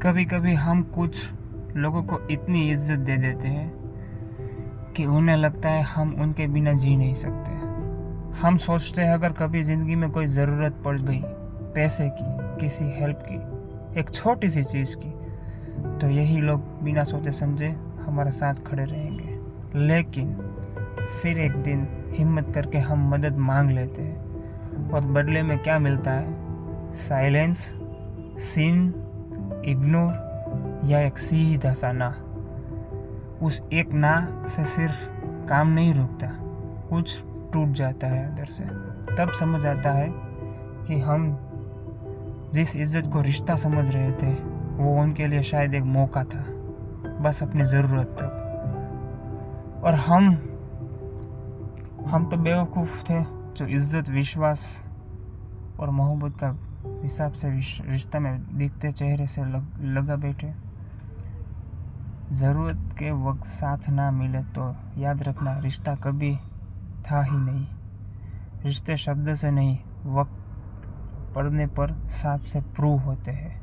कभी कभी हम कुछ लोगों को इतनी इज्जत दे देते हैं कि उन्हें लगता है हम उनके बिना जी नहीं सकते। हम सोचते हैं अगर कभी ज़िंदगी में कोई ज़रूरत पड़ गई, पैसे की, किसी हेल्प की, एक छोटी सी चीज़ की, तो यही लोग बिना सोचे समझे हमारे साथ खड़े रहेंगे। लेकिन फिर एक दिन हिम्मत करके हम मदद मांग लेते हैं और बदले में क्या मिलता है? साइलेंस, सीन, इग्नोर या एक सीधा सा ना। उस एक ना से सिर्फ काम नहीं रुकता, कुछ टूट जाता है अंदर से। तब समझ आता है कि हम जिस इज्जत को रिश्ता समझ रहे थे वो उनके लिए शायद एक मौका था, बस अपनी ज़रूरत तक। और हम तो बेवकूफ़ थे जो इज्जत, विश्वास और मोहब्बत का हिसाब से रिश्ता में दिखते चेहरे से लगा बैठे। ज़रूरत के वक्त साथ ना मिले तो याद रखना, रिश्ता कभी था ही नहीं। रिश्ते शब्द से नहीं, वक्त पड़ने पर साथ से प्रूव होते हैं।